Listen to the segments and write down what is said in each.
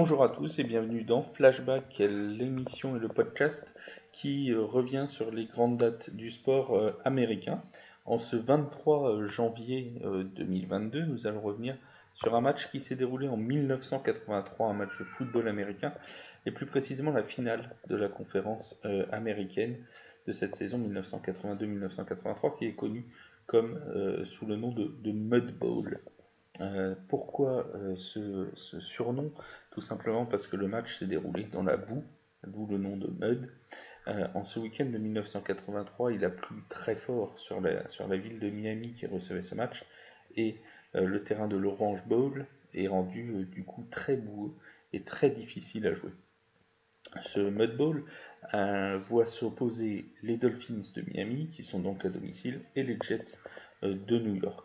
Bonjour à tous et bienvenue dans Flashback, l'émission et le podcast qui revient sur les grandes dates du sport américain. En ce 23 janvier 2022, nous allons revenir sur un match qui s'est déroulé en 1983, un match de football américain, et plus précisément la finale de la conférence américaine de cette saison 1982-1983 qui est connue comme sous le nom de Mud Bowl. Pourquoi ce surnom? Tout simplement parce que le match s'est déroulé dans la boue, d'où le nom de Mud. En ce week-end de 1983, il a plu très fort sur la ville de Miami qui recevait ce match, et le terrain de l'Orange Bowl est rendu du coup très boueux et très difficile à jouer. Ce Mud Bowl voit s'opposer les Dolphins de Miami, qui sont donc à domicile, et les Jets de New York.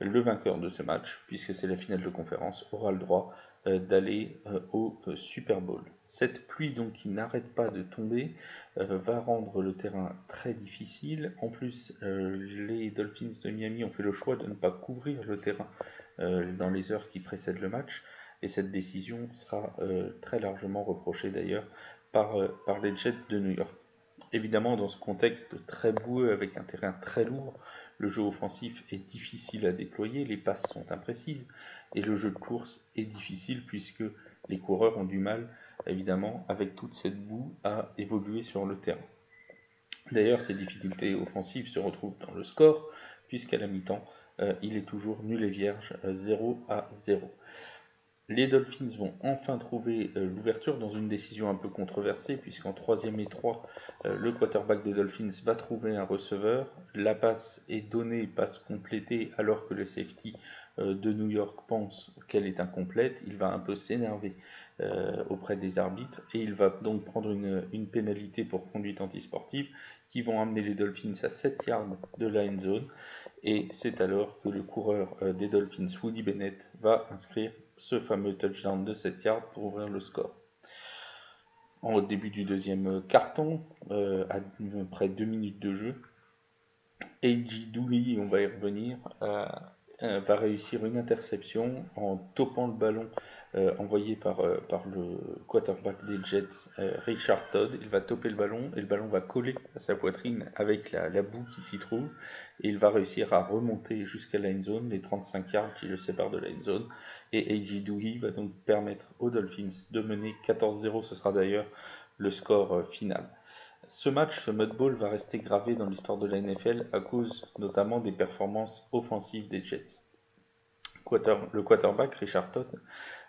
Le vainqueur de ce match, puisque c'est la finale de conférence, aura le droit d'aller au Super Bowl. Cette pluie donc qui n'arrête pas de tomber va rendre le terrain très difficile. En plus, les Dolphins de Miami ont fait le choix de ne pas couvrir le terrain dans les heures qui précèdent le match, et cette décision sera très largement reprochée d'ailleurs par les Jets de New York. Évidemment, dans ce contexte très boueux avec un terrain très lourd, le jeu offensif est difficile à déployer, les passes sont imprécises et le jeu de course est difficile puisque les coureurs ont du mal, évidemment, avec toute cette boue à évoluer sur le terrain. D'ailleurs, ces difficultés offensives se retrouvent dans le score puisqu'à la mi-temps, il est toujours nul et vierge, 0-0. Les Dolphins vont enfin trouver l'ouverture dans une décision un peu controversée, puisqu'en 3e et 3, le quarterback des Dolphins va trouver un receveur. La passe est donnée, passe complétée, alors que le safety de New York pense qu'elle est incomplète. Il va un peu s'énerver auprès des arbitres, et il va donc prendre une pénalité pour conduite antisportive qui vont amener les Dolphins à 7 yards de la end zone. Et c'est alors que le coureur des Dolphins, Woody Bennett, va inscrire ce fameux touchdown de 7 yards pour ouvrir le score. Au début du deuxième carton, à près de 2 minutes de jeu, A.J. Dewey, on va y revenir, va réussir une interception en topant le ballon envoyé par le quarterback des Jets, Richard Todd. Il va toper le ballon et le ballon va coller à sa poitrine avec la boue qui s'y trouve, et il va réussir à remonter jusqu'à la end zone, les 35 yards qui le séparent de la end zone, et A.J. Dewey va donc permettre aux Dolphins de mener 14-0. Ce sera d'ailleurs le score final. Ce match, ce Mud Bowl, va rester gravé dans l'histoire de la NFL à cause notamment des performances offensives des Jets. Le quarterback, Richard Todd,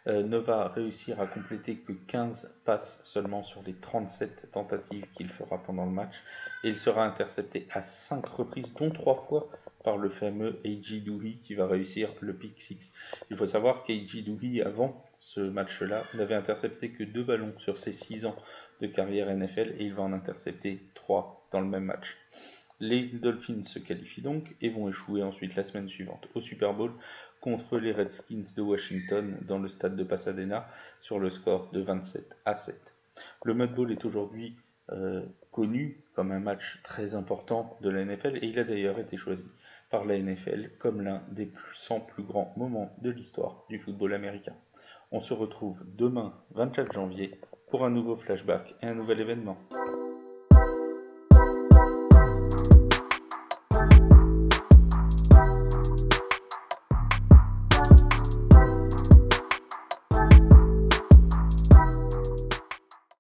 ne va réussir à compléter que 15 passes seulement sur les 37 tentatives qu'il fera pendant le match, et il sera intercepté à 5 reprises, dont 3 fois par le fameux A.J. Dewey qui va réussir le pick 6. Il faut savoir qu'A.J. Dewey, avant ce match-là, n'avait intercepté que 2 ballons sur ses 6 ans de carrière NFL, et il va en intercepter 3 dans le même match. Les Dolphins se qualifient donc et vont échouer ensuite la semaine suivante au Super Bowl contre les Redskins de Washington dans le stade de Pasadena sur le score de 27-7. Le Mud Bowl est aujourd'hui connu comme un match très important de la NFL, et il a d'ailleurs été choisi par la NFL comme l'un des 100 plus grands moments de l'histoire du football américain. On se retrouve demain 24 janvier pour un nouveau flashback et un nouvel événement.